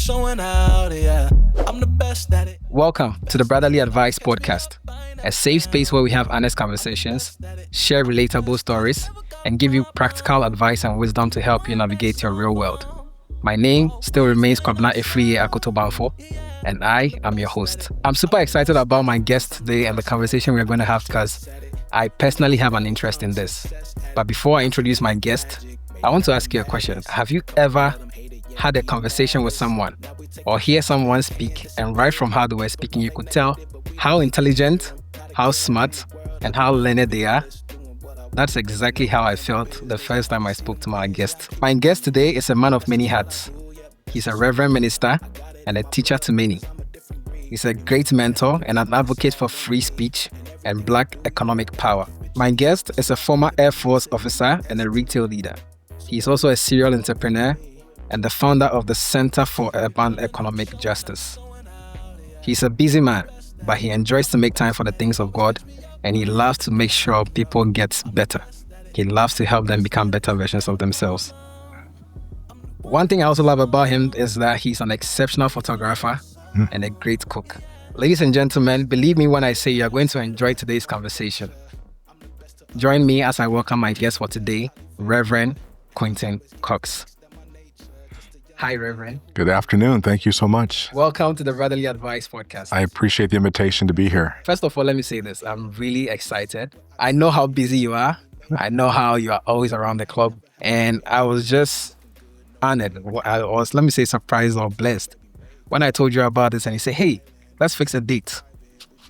showing out, yeah. I'm the best at it. Welcome to the Brotherly Advice Podcast, a safe space where we have honest conversations, share relatable stories, and give you practical advice and wisdom to help you navigate your real world. My name still remains Kwabna Efriye Akotobanfo, and I am your host. I'm super excited about my guest today and the conversation we're going to have because I personally have an interest in this. But before I introduce my guest, I want to ask you a question. Have you ever had a conversation with someone or hear someone speak, and right from how they were speaking, you could tell how intelligent, how smart, and how learned they are? That's exactly how I felt the first time I spoke to my guest. My guest today is a man of many hats. He's a reverend minister and a teacher to many. He's a great mentor and an advocate for free speech and Black economic power. My guest is a former Air Force officer and a retail leader. He's also a serial entrepreneur and the founder of the Center for Urban Economic Justice. He's a busy man, but he enjoys to make time for the things of God, and he loves to make sure people get better. He loves to help them become better versions of themselves. One thing I also love about him is that he's an exceptional photographer and a great cook. Ladies and gentlemen, believe me when I say you're going to enjoy today's conversation. Join me as I welcome my guest for today, Rev Quentin Cox. Hi, Reverend. Good afternoon. Thank you so much. Welcome to the Brotherly Advice Podcast. I appreciate the invitation to be here. First of all, let me say this. I'm really excited. I know how busy you are. I know how you are always around the club. And I was just honored. I was, let me say, surprised or blessed when I told you about this and you said, hey, let's fix a date.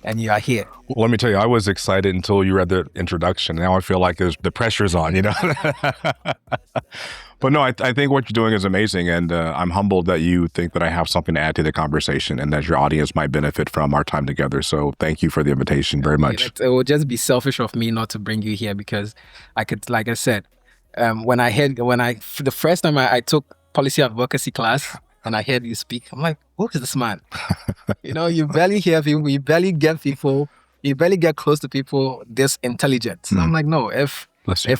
And you are here. Well, let me tell you, I was excited until you read the introduction. Now I feel like the pressure's on, you know? But no, I think what you're doing is amazing. And I'm humbled that you think that I have something to add to the conversation and that your audience might benefit from our time together. So thank you for the invitation very much. It would just be selfish of me not to bring you here because I could, like I said, the first time I took policy advocacy class and I heard you speak, I'm like, who is this man? You barely hear people, you barely get close to people this intelligent. So I'm like, no, if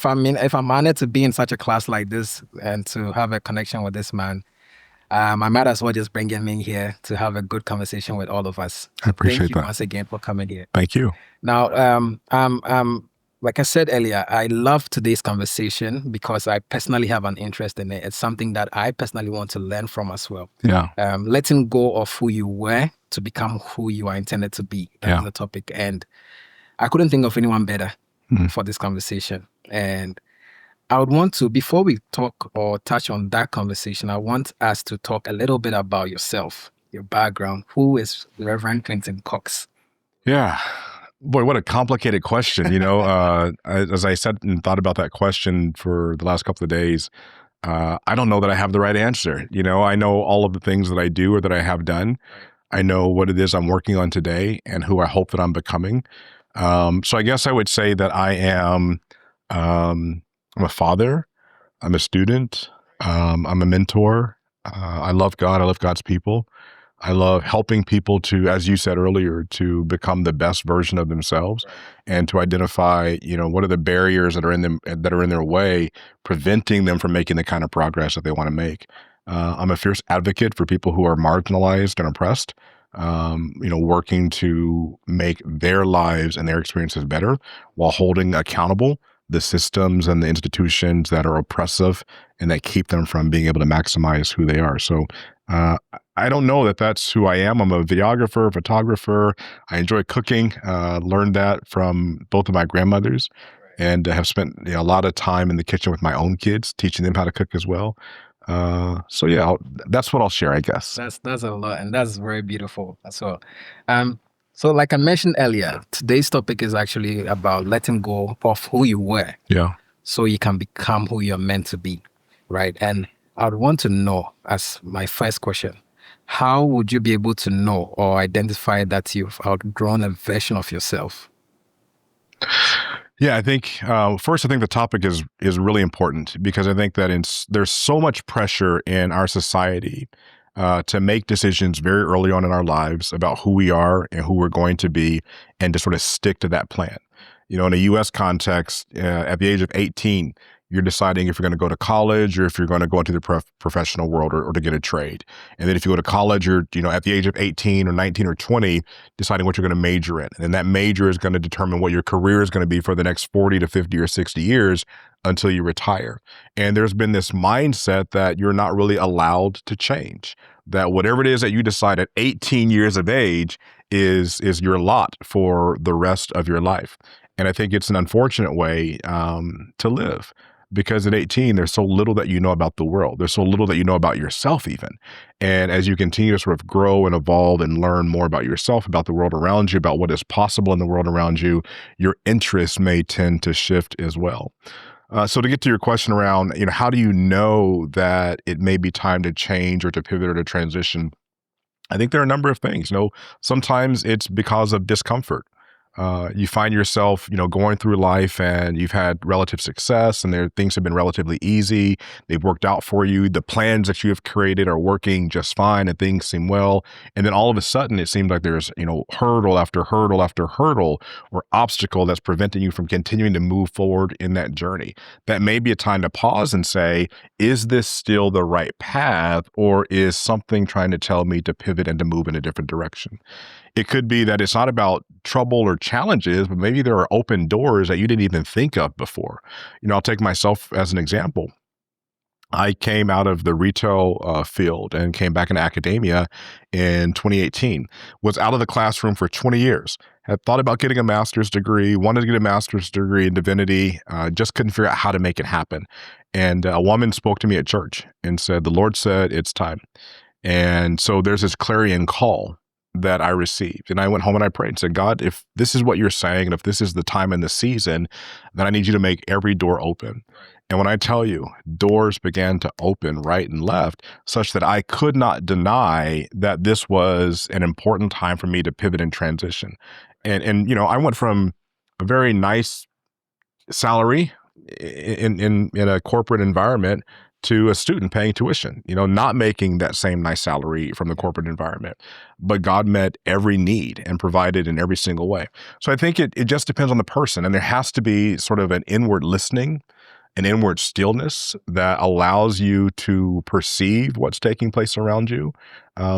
I'm honored to be in such a class like this and to have a connection with this man, I might as well just bring him in here to have a good conversation with all of us. I appreciate Thank you that. once again for coming here. Thank you. Now, like I said earlier, I love today's conversation because I personally have an interest in it. It's something that I personally want to learn from as well. Yeah. Letting go of who you were to become who you are intended to be. That's the topic. And I couldn't think of anyone better for this conversation. And I would want to, before we talk or touch on that conversation, I want us to talk a little bit about yourself, your background. Who is Reverend Quentin Cox? Yeah. Boy, what a complicated question. As I said and thought about that question for the last couple of days, I don't know that I have the right answer. I know all of the things that I do or that I have done. I know what it is I'm working on today and who I hope that I'm becoming. So I guess I would say that I am, I'm a father, I'm a student, I'm a mentor. I love God. I love God's people. I love helping people to, as you said earlier, to become the best version of themselves and to identify, what are the barriers that are in their way, preventing them from making the kind of progress that they want to make. I'm a fierce advocate for people who are marginalized and oppressed, working to make their lives and their experiences better while holding accountable the systems and the institutions that are oppressive and that keep them from being able to maximize who they are. So I don't know that that's who I am. I'm a videographer, photographer. I enjoy cooking. Learned that from both of my grandmothers and have spent a lot of time in the kitchen with my own kids, teaching them how to cook as well. That's what I'll share, I guess. That's a lot, and that's very beautiful as well. So like I mentioned earlier, today's topic is actually about letting go of who you were. Yeah. So you can become who you're meant to be, right? And I would want to know, as my first question, how would you be able to know or identify that you've outgrown a version of yourself? Yeah, I think first, I think the topic is really important because I think that there's so much pressure in our society to make decisions very early on in our lives about who we are and who we're going to be, and to sort of stick to that plan. In a U.S. context, at the age of 18, You're deciding if you're going to go to college or if you're going to go into the professional world or to get a trade. And then if you go to college, you're, at the age of 18 or 19 or 20, deciding what you're going to major in. And that major is going to determine what your career is going to be for the next 40 to 50 or 60 years until you retire. And there's been this mindset that you're not really allowed to change, that whatever it is that you decide at 18 years of age is your lot for the rest of your life. And I think it's an unfortunate way to live, because at 18, there's so little that you know about the world. There's so little that you know about yourself even. And as you continue to sort of grow and evolve and learn more about yourself, about the world around you, about what is possible in the world around you, your interests may tend to shift as well. So to get to your question around, how do you know that it may be time to change or to pivot or to transition? I think there are a number of things. Sometimes it's because of discomfort. You find yourself, going through life and you've had relative success and things have been relatively easy. They've worked out for you. The plans that you have created are working just fine and things seem well. And then all of a sudden it seems like there's, hurdle after hurdle after hurdle or obstacle that's preventing you from continuing to move forward in that journey. That may be a time to pause and say, is this still the right path, or is something trying to tell me to pivot and to move in a different direction? It could be that it's not about trouble or challenges, but maybe there are open doors that you didn't even think of before. I'll take myself as an example. I came out of the retail field and came back into academia in 2018, was out of the classroom for 20 years, had thought about getting a master's degree, wanted to get a master's degree in divinity, just couldn't figure out how to make it happen. And a woman spoke to me at church and said, the Lord said, it's time. And so there's this clarion call that I received. And I went home and I prayed and said, God, if this is what you're saying, and if this is the time and the season, then I need you to make every door open. And when I tell you, doors began to open right and left, such that I could not deny that this was an important time for me to pivot and transition. And I went from a very nice salary in a corporate environment to a student paying tuition, not making that same nice salary from the corporate environment, but God met every need and provided in every single way. So I think it just depends on the person, and there has to be sort of an inward listening, an inward stillness that allows you to perceive what's taking place around you,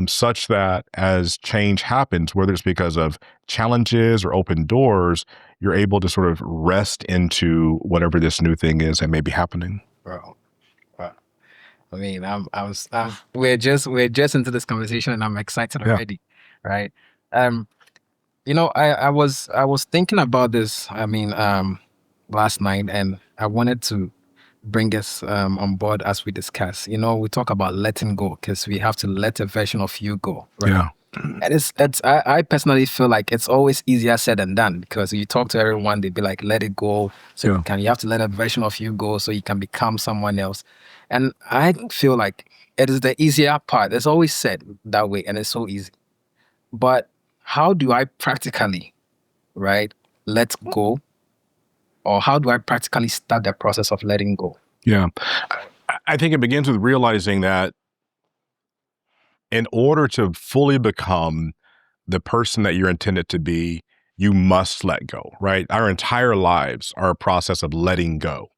such that as change happens, whether it's because of challenges or open doors, you're able to sort of rest into whatever this new thing is that may be happening. Wow. I mean, we're just into this conversation, and I'm excited already, right? I was thinking about this. Last night, and I wanted to bring us on board as we discuss. We talk about letting go because we have to let a version of you go, right? Yeah. And I personally feel like it's always easier said than done, because you talk to everyone, they'd be like, let it go. So you have to let a version of you go so you can become someone else. And I feel like it is the easier part. It's always said that way, and it's so easy. But how do I practically, right, let go? Or how do I practically start the process of letting go? Yeah. I think it begins with realizing that in order to fully become the person that you're intended to be, you must let go, right? Our entire lives are a process of letting go.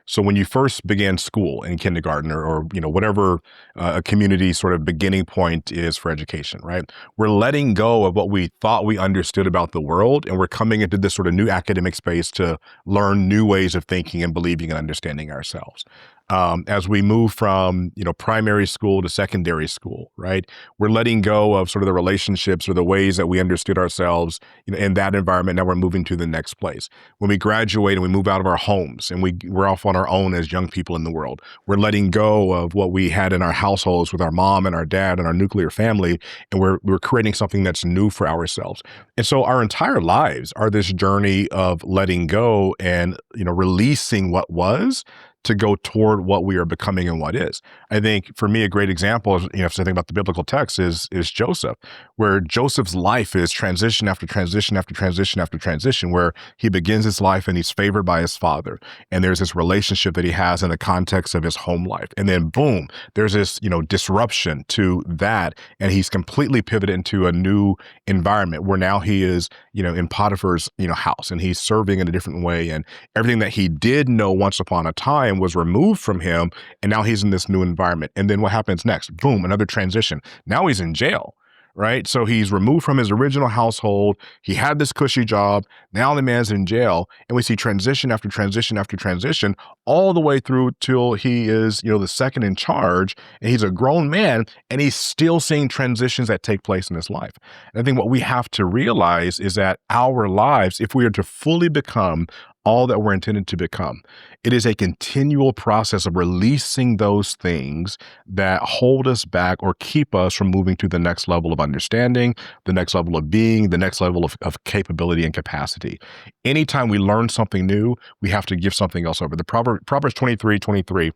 So when you first began school in kindergarten or whatever a community sort of beginning point is for education, right? We're letting go of what we thought we understood about the world, and we're coming into this sort of new academic space to learn new ways of thinking and believing and understanding ourselves. As we move from, primary school to secondary school, right? We're letting go of sort of the relationships or the ways that we understood ourselves, in that environment. Now we're moving to the next place. When we graduate and we move out of our homes and we're off on our own as young people in the world, we're letting go of what we had in our households with our mom and our dad and our nuclear family, and we're creating something that's new for ourselves. And so our entire lives are this journey of letting go and, releasing what was to go toward what we are becoming and what is. I think for me, a great example is, if I think about the biblical text is Joseph, where Joseph's life is transition after transition after transition after transition, where he begins his life and he's favored by his father. And there's this relationship that he has in the context of his home life. And then boom, there's this, disruption to that. And he's completely pivoted into a new environment where now he is, in Potiphar's, house, and he's serving in a different way. And everything that he did know once upon a time time was removed from him, and now he's in this new environment. And then what happens next? Boom, another transition. Now he's in jail, right? So he's removed from his original household. He had this cushy job. Now the man's in jail, and we see transition after transition after transition, all the way through till he is, the second in charge, and he's a grown man, and he's still seeing transitions that take place in his life. And I think what we have to realize is that our lives, if we are to fully become all that we're intended to become, it is a continual process of releasing those things that hold us back or keep us from moving to the next level of understanding, the next level of being, the next level of capability and capacity. Anytime we learn something new, we have to give something else over. The Proverbs 23:23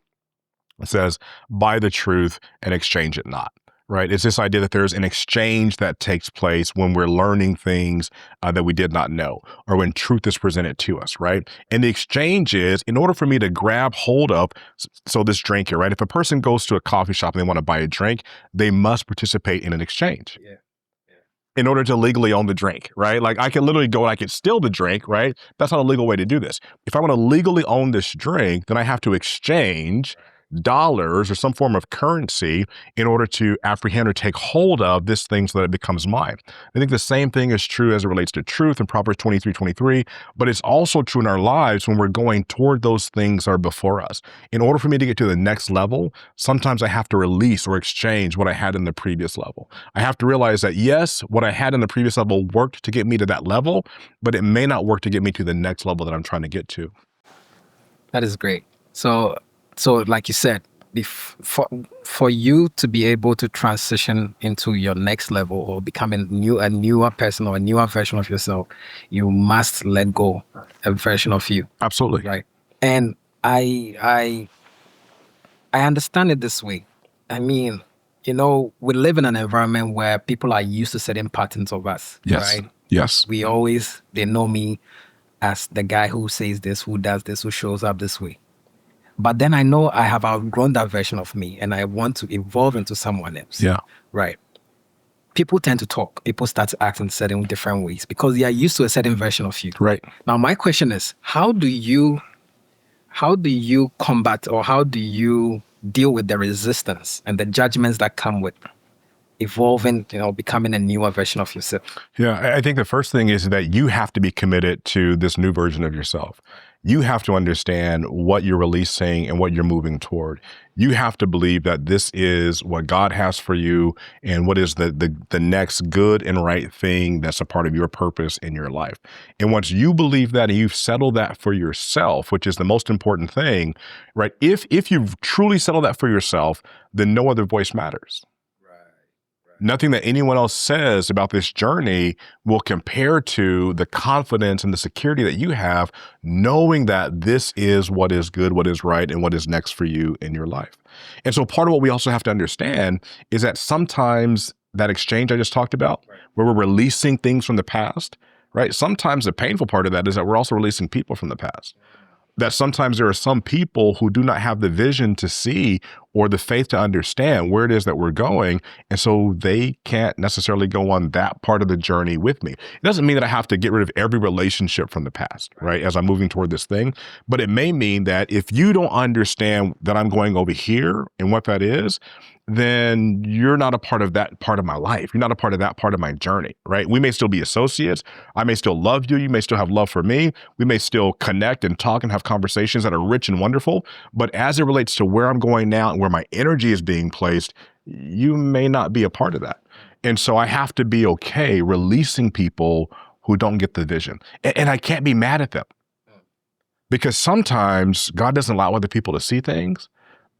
says, buy the truth and exchange it not. Right? It's this idea that there's an exchange that takes place when we're learning things that we did not know, or when truth is presented to us, right? And the exchange is, in order for me to grab hold of, so this drink here, right? If a person goes to a coffee shop and they want to buy a drink, they must participate in an exchange. Yeah. In order to legally own the drink, right? Like I can literally go and I can steal the drink, right? That's not a legal way to do this. If I want to legally own this drink, then I have to exchange dollars or some form of currency in order to apprehend or take hold of this thing so that it becomes mine. I think the same thing is true as it relates to truth in Proverbs 23:23, but it's also true in our lives when we're going toward those things that are before us. In order for me to get to the next level, sometimes I have to release or exchange what I had in the previous level. I have to realize that yes, what I had in the previous level worked to get me to that level, but it may not work to get me to the next level that I'm trying to get to. That is great. So like you said, for you to be able to transition into your next level or become a newer person or a newer version of yourself, you must let go a version of you. Absolutely. Right. And I understand it this way. I mean, we live in an environment where people are used to certain patterns of us. Yes. Right? Yes. They know me as the guy who says this, who does this, who shows up this way. But then I know I have outgrown that version of me and I want to evolve into someone else. Yeah. Right. People tend to talk. People start to act in certain different ways because they are used to a certain version of you. Right. Now, my question is, how do you combat, or how do you deal with the resistance and the judgments that come with evolving, becoming a newer version of yourself? Yeah, I think the first thing is that you have to be committed to this new version of yourself. You have to understand what you're releasing and what you're moving toward. You have to believe that this is what God has for you and what is the next good and right thing that's a part of your purpose in your life. And once you believe that and you've settled that for yourself, which is the most important thing, right? If you've truly settled that for yourself, then no other voice matters. Nothing that anyone else says about this journey will compare to the confidence and the security that you have, knowing that this is what is good, what is right, and what is next for you in your life. And so part of what we also have to understand is that sometimes that exchange I just talked about, where we're releasing things from the past, right? Sometimes the painful part of that is that we're also releasing people from the past. That sometimes there are some people who do not have the vision to see or the faith to understand where it is that we're going. And so they can't necessarily go on that part of the journey with me. It doesn't mean that I have to get rid of every relationship from the past, right? As I'm moving toward this thing. But it may mean that if you don't understand that I'm going over here and what that is, then you're not a part of that part of my life. You're not a part of that part of my journey, right? We may still be associates. I may still love you. You may still have love for me. We may still connect and talk and have conversations that are rich and wonderful. But as it relates to where I'm going now and where my energy is being placed, you may not be a part of that. And so I have to be okay releasing people who don't get the vision. And I can't be mad at them. Because sometimes God doesn't allow other people to see things,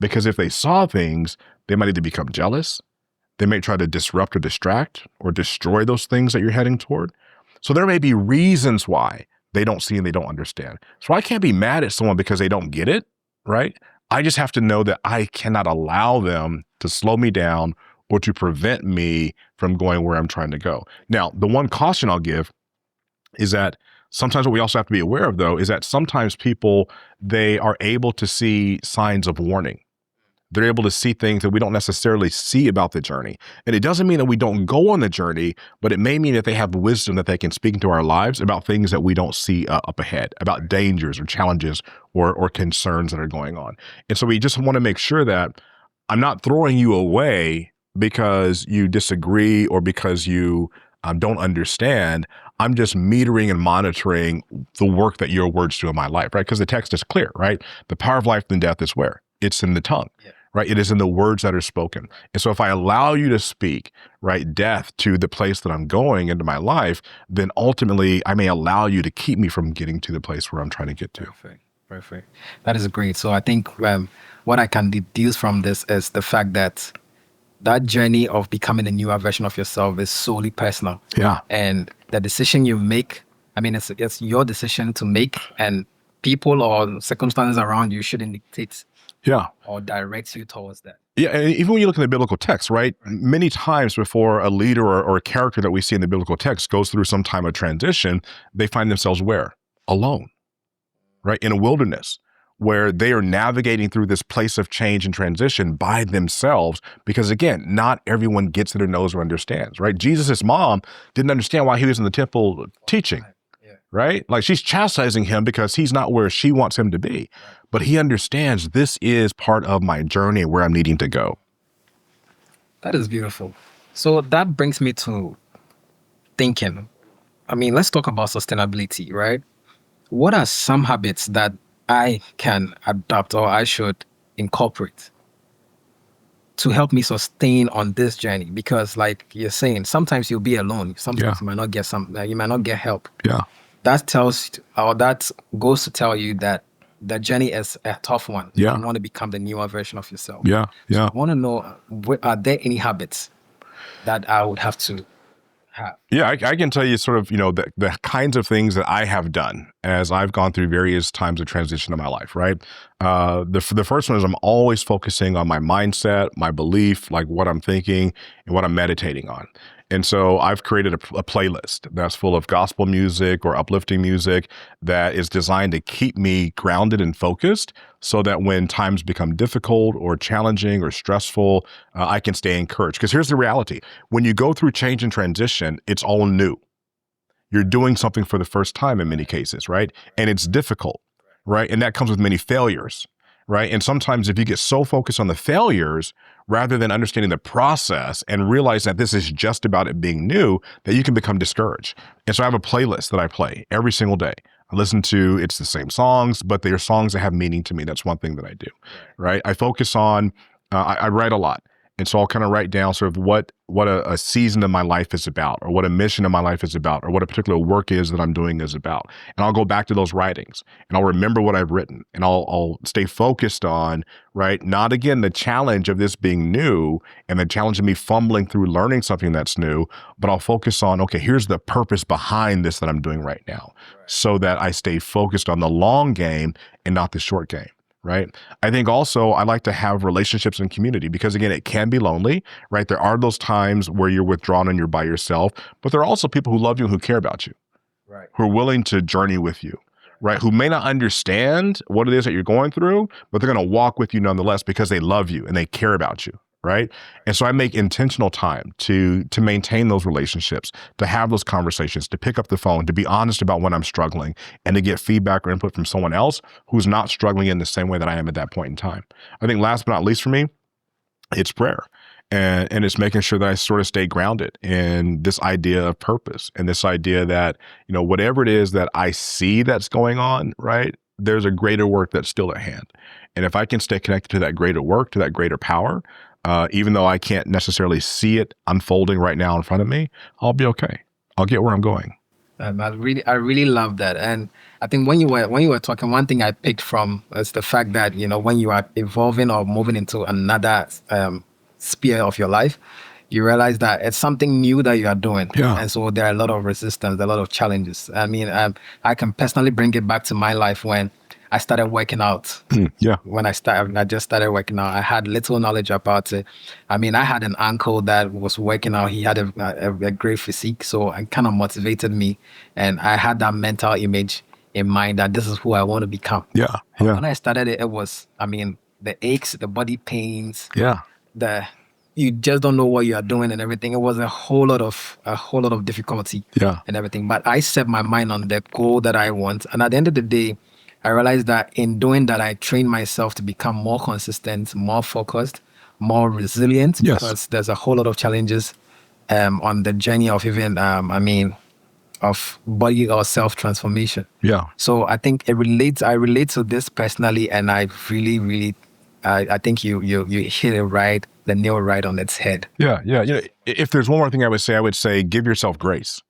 because if they saw things, they might either become jealous, they may try to disrupt or distract or destroy those things that you're heading toward. So there may be reasons why they don't see and they don't understand. So I can't be mad at someone because they don't get it, right? I just have to know that I cannot allow them to slow me down or to prevent me from going where I'm trying to go. Now, the one caution I'll give is that sometimes what we also have to be aware of, though, is that sometimes people, they are able to see signs of warning. They're able to see things that we don't necessarily see about the journey. And it doesn't mean that we don't go on the journey, but it may mean that they have wisdom that they can speak into our lives about things that we don't see up ahead, about dangers or challenges or concerns that are going on. And so we just want to make sure that I'm not throwing you away because you disagree or because you don't understand. I'm just metering and monitoring the work that your words do in my life, right? Because the text is clear, right? The power of life and death is where? It's in the tongue, right? It is in the words that are spoken. And so if I allow you to speak, right, death to the place that I'm going into my life, then ultimately I may allow you to keep me from getting to the place where I'm trying to get to. Perfect. That is great. So I think what I can deduce from this is the fact that journey of becoming a newer version of yourself is solely personal. Yeah. And the decision you make, I mean, it's your decision to make, and people or circumstances around you shouldn't dictate or direct you towards that. Yeah, and even when you look in the biblical text, right? Many times before a leader or a character that we see in the biblical text goes through some time of transition, they find themselves where? Alone, right? In a wilderness, where they are navigating through this place of change and transition by themselves. Because again, not everyone gets it or knows or understands, right? Jesus' mom didn't understand why he was in the temple teaching, right? Like, she's chastising him because he's not where she wants him to be. But he understands this is part of my journey where I'm needing to go. That is beautiful. So that brings me to thinking. I mean, let's talk about sustainability, right? What are some habits that I can adopt or I should incorporate to help me sustain on this journey? Because like you're saying, sometimes you'll be alone. Sometimes you might not get you might not get help. Yeah. That goes to tell you that the journey is a tough one. Yeah. You want to become the newer version of yourself. Yeah. So I want to know, are there any habits that I would have to have? Yeah, I can tell you sort of, the kinds of things that I have done as I've gone through various times of transition in my life, right? The first one is I'm always focusing on my mindset, my belief, like what I'm thinking and what I'm meditating on. And so I've created a playlist that's full of gospel music or uplifting music that is designed to keep me grounded and focused so that when times become difficult or challenging or stressful, I can stay encouraged. Because here's the reality. When you go through change and transition, it's all new. You're doing something for the first time in many cases, right? And it's difficult, right? And that comes with many failures, right? And sometimes if you get so focused on the failures rather than understanding the process and realize that this is just about it being new, that you can become discouraged. And so I have a playlist that I play every single day. I listen to, it's the same songs, but they are songs that have meaning to me. That's one thing that I do, right? I focus on, I write a lot. And so I'll kind of write down sort of what a season of my life is about, or what a mission of my life is about, or what a particular work is that I'm doing is about. And I'll go back to those writings and I'll remember what I've written, and I'll stay focused on, right? Not again, the challenge of this being new and the challenge of me fumbling through learning something that's new, but I'll focus on, okay, here's the purpose behind this that I'm doing right now, so that I stay focused on the long game and not the short game. Right. I think also I like to have relationships and community because, again, it can be lonely, right? There are those times where you're withdrawn and you're by yourself, but there are also people who love you and who care about you, right? Who are willing to journey with you, right? Who may not understand what it is that you're going through, but they're going to walk with you nonetheless because they love you and they care about you. Right. And so I make intentional time to maintain those relationships, to have those conversations, to pick up the phone, to be honest about when I'm struggling, and to get feedback or input from someone else who's not struggling in the same way that I am at that point in time. I think last but not least for me, it's prayer. And it's making sure that I sort of stay grounded in this idea of purpose and this idea that, whatever it is that I see that's going on, right, there's a greater work that's still at hand. And if I can stay connected to that greater work, to that greater power, even though I can't necessarily see it unfolding right now in front of me, I'll be okay. I'll get where I'm going. I really love that. And I think when you were talking, one thing I picked from is the fact that, when you are evolving or moving into another sphere of your life, you realize that it's something new that you are doing. Yeah. And so there are a lot of resistance, a lot of challenges. I mean, I can personally bring it back to my life when I started working out. Yeah. When I just started working out, I had little knowledge about it. I mean, I had an uncle that was working out. He had a great physique, so it kind of motivated me. And I had that mental image in mind that this is who I want to become. Yeah. When I started it, it was, the aches, the body pains, Yeah. you just don't know what you are doing and everything. It was a whole lot of difficulty Yeah. and everything. But I set my mind on the goal that I want. And at the end of the day, I realized that in doing that, I trained myself to become more consistent, more focused, more resilient, Yes. because there's a whole lot of challenges on the journey of even, of body or self transformation. Yeah. So I think I relate to this personally, and I really, really, I think you hit it right, the nail right on its head. Yeah. Yeah. If there's one more thing I would say give yourself grace,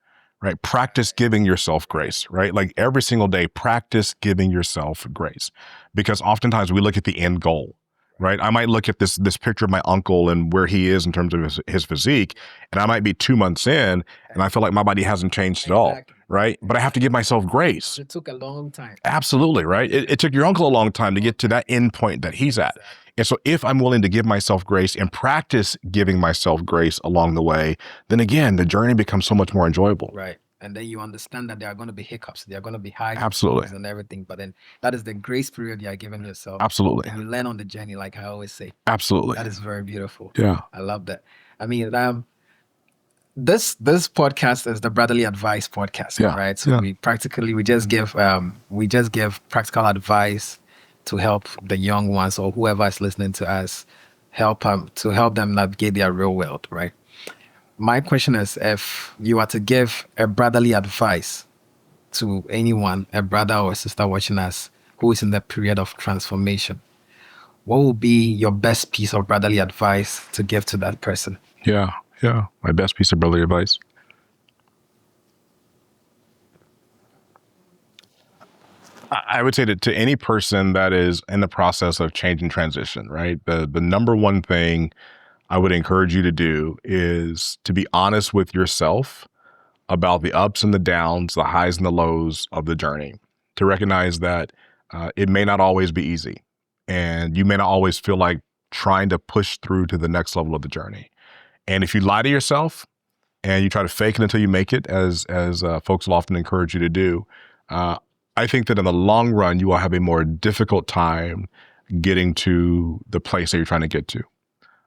right? Practice giving yourself grace, right? Like every single day, practice giving yourself grace, because oftentimes we look at the end goal, right? I might look at this picture of my uncle and where he is in terms of his physique, and I might be 2 months in and I feel like my body hasn't changed at all, right? But I have to give myself grace. It took a long time. Absolutely, right? It took your uncle a long time to get to that end point that he's at. And so if I'm willing to give myself grace and practice giving myself grace along the way, then again, the journey becomes so much more enjoyable. Right. And then you understand that there are going to be hiccups, there are going to be highs Absolutely. and everything. But then that is the grace period you are giving yourself. Absolutely. And you learn on the journey, like I always say. Absolutely. That is very beautiful. Yeah. I love that. I mean, this podcast is the Brotherly Advice podcast, Yeah. right? So Yeah. we just give practical advice to help the young ones or whoever is listening to us, to help them navigate their real world, right? My question is, if you are to give a brotherly advice to anyone, a brother or sister watching us who is in the period of transformation, what will be your best piece of brotherly advice to give to that person? Yeah. Yeah. My best piece of brotherly advice. I would say to any person that is in the process of change and transition, right? The number one thing I would encourage you to do is to be honest with yourself about the ups and the downs, the highs and the lows of the journey, to recognize that it may not always be easy, and you may not always feel like trying to push through to the next level of the journey. And if you lie to yourself and you try to fake it until you make it, as folks will often encourage you to do, I think that in the long run, you will have a more difficult time getting to the place that you're trying to get to.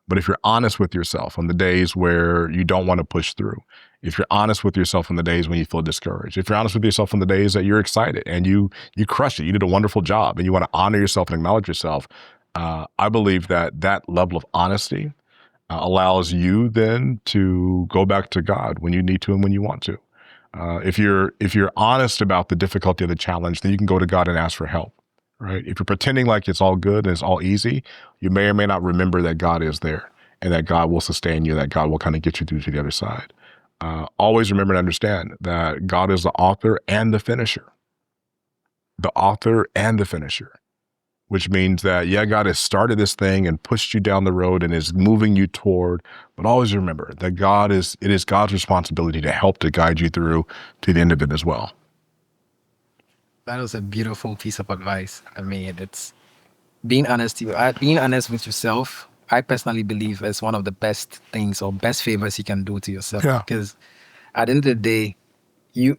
But if you're honest with yourself on the days where you don't want to push through, if you're honest with yourself on the days when you feel discouraged, if you're honest with yourself on the days that you're excited and you crushed it, you did a wonderful job, and you want to honor yourself and acknowledge yourself, I believe that level of honesty allows you then to go back to God when you need to and when you want to. If you're honest about the difficulty of the challenge, then you can go to God and ask for help. Right? If you're pretending like it's all good and it's all easy, you may or may not remember that God is there and that God will sustain you, that God will kind of get you through to the other side. Always remember and understand that God is the author and the finisher. The author and the finisher, which means that, yeah, God has started this thing and pushed you down the road and is moving you toward, but always remember that it is God's responsibility to help to guide you through to the end of it as well. That was a beautiful piece of advice. I mean, it's being honest with yourself. I personally believe is one of the best things or best favors you can do to yourself. Yeah. Because at the end of the day, you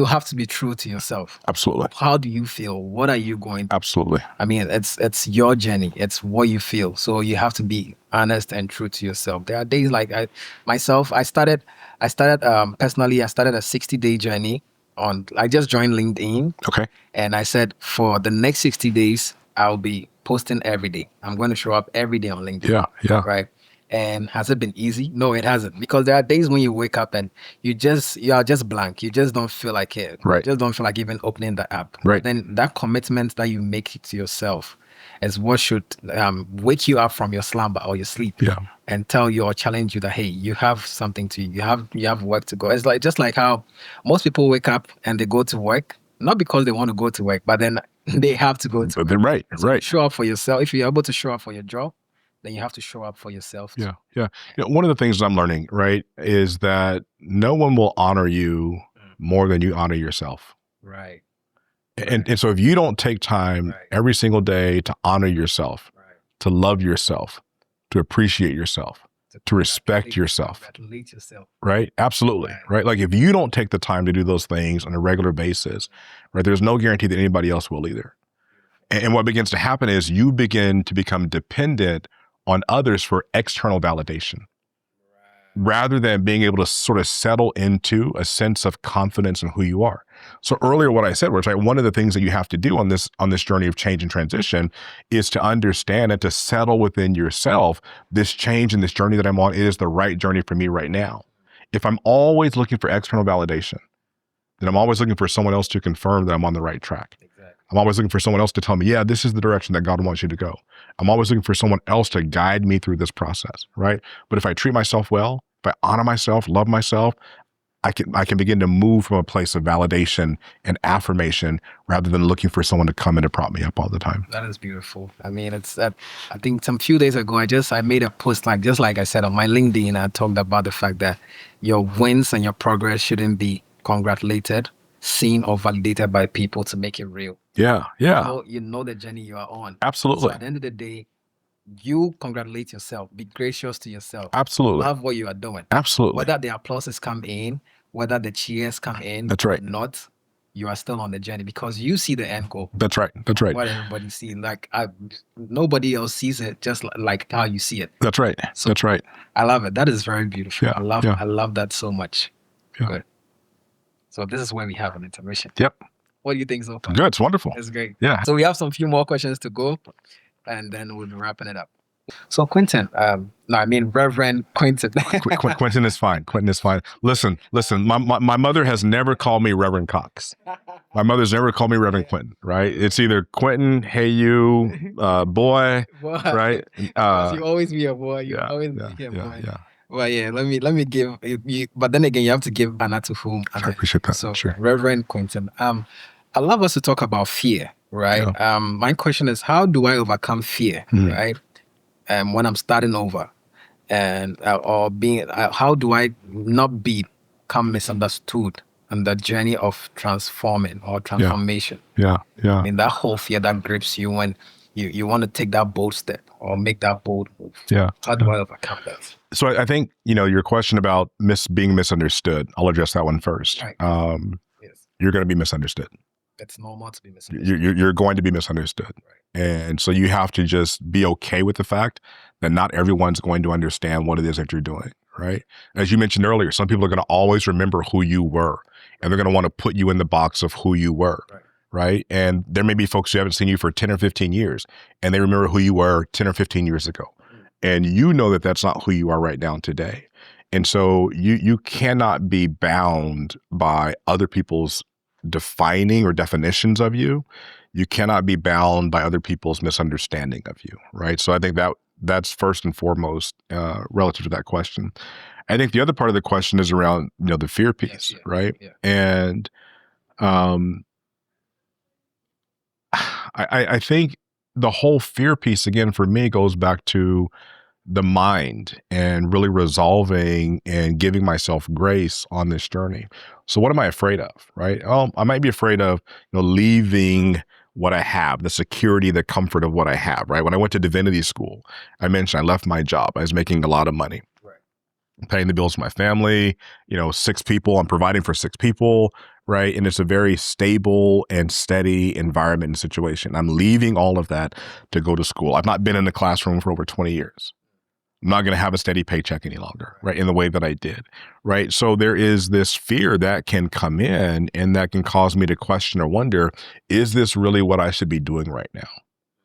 have to be true to yourself. Absolutely. How do you feel? What are you going through? Absolutely. I mean, it's your journey. It's what you feel. So you have to be honest and true to yourself. There are days like I started personally, I started a 60-day journey I just joined LinkedIn. Okay. And I said, for the next 60 days, I'll be posting every day. I'm going to show up every day on LinkedIn. Yeah. Yeah. Right. And has it been easy? No, it hasn't. Because there are days when you wake up and you are just blank. You just don't feel like it. Right. You just don't feel like even opening the app. Right. Then that commitment that you make to yourself is what should wake you up from your slumber or your sleep. Yeah. And tell you or challenge you that, hey, you have something to you have work to go. It's like just like how most people wake up and they go to work, not because they want to go to work, but then they have to go to work. They're right. So right. Show up for yourself. If you're able to show up for your job, then you have to show up for yourself too. Yeah. Yeah. You know, one of the things I'm learning, right, is that no one will honor you more than you honor yourself. Right. And so if you don't take time every single day to honor yourself, to love yourself, to appreciate yourself, to respect yourself, right? Absolutely. Right. Like if you don't take the time to do those things on a regular basis, right, there's no guarantee that anybody else will either. And what begins to happen is you begin to become dependent on others for external validation rather than being able to sort of settle into a sense of confidence in who you are. So earlier, what I said was, right, one of the things that you have to do on this journey of change and transition is to understand and to settle within yourself, this change and this journey that I'm on, it is the right journey for me right now. If I'm always looking for external validation, then I'm always looking for someone else to confirm that I'm on the right track. I'm always looking for someone else to tell me, yeah, this is the direction that God wants you to go. I'm always looking for someone else to guide me through this process, right? But if I treat myself well, if I honor myself, love myself, I can begin to move from a place of validation and affirmation rather than looking for someone to come in and prop me up all the time. That is beautiful. I mean, it's that. I think some few days ago, I made a post just like I said on my LinkedIn. I talked about the fact that your wins and your progress shouldn't be congratulated, seen, or validated by people to make it real. Yeah. You know the journey you are on. Absolutely. So at the end of the day, you congratulate yourself. Be gracious to yourself. Absolutely. Love what you are doing. Absolutely. Whether the applauses come in, whether the cheers come in, that's right, or not, you are still on the journey because you see the end goal. That's right. What everybody sees, nobody else sees it just like how you see it. That's right. So that's right. I love it. That is very beautiful. Yeah, I love that so much. Yeah. Good. So this is where we have an intermission. Yep. What do you think so far? Good. It's wonderful. It's great. Yeah. So we have some few more questions to go, and then we'll be wrapping it up. So Quentin, Reverend Quentin. Quentin is fine. Quentin is fine. Listen. My mother has never called me Reverend Cox. My mother's never called me Reverend Quentin. Right? It's either Quentin, hey you, boy, right? You always be a boy. You always be a boy. Yeah. Well, yeah. Let me give you. But then again, you have to give honor to whom. I appreciate that. So, sure. Reverend Quentin. I love us to talk about fear. Right. Yeah. My question is, how do I overcome fear? Mm. Right. When I'm starting over, and how do I not become misunderstood on the journey of transforming or transformation? Yeah. I mean, that whole fear that grips you when you want to take that bold step or make that bold move. Yeah. How do I overcome that? So I think, your question about being misunderstood, I'll address that one first. Right. Yes. You're going to be misunderstood. It's normal to be misunderstood. You're going to be misunderstood. Right. And so you have to just be okay with the fact that not everyone's going to understand what it is that you're doing, right? As you mentioned earlier, some people are going to always remember who you were, and they're going to want to put you in the box of who you were, right? And there may be folks who haven't seen you for 10 or 15 years, and they remember who you were 10 or 15 years ago. And you know that that's not who you are right now today. And so you cannot be bound by other people's defining or definitions of you. You cannot be bound by other people's misunderstanding of you, right? So I think that's first and foremost relative to that question. I think the other part of the question is around, the fear piece, right? Yeah. And I think the whole fear piece, again, for me, goes back to the mind and really resolving and giving myself grace on this journey. So what am I afraid of, right? I might be afraid of, leaving what I have, the security, the comfort of what I have, right? When I went to divinity school, I mentioned I left my job. I was making a lot of money, paying the bills for my family, 6 people, I'm providing for 6 people, right? And it's a very stable and steady environment and situation. I'm leaving all of that to go to school. I've not been in the classroom for over 20 years. I'm not going to have a steady paycheck any longer, right? In the way that I did, right? So there is this fear that can come in and that can cause me to question or wonder, is this really what I should be doing right now,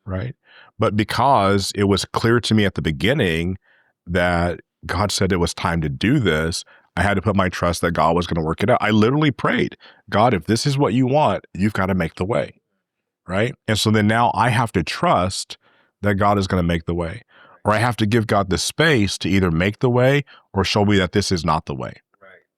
right? But because it was clear to me at the beginning that God said it was time to do this, I had to put my trust that God was going to work it out. I literally prayed, God, if this is what you want, you've got to make the way, right? And so then now I have to trust that God is going to make the way. Or I have to give God the space to either make the way or show me that this is not the way,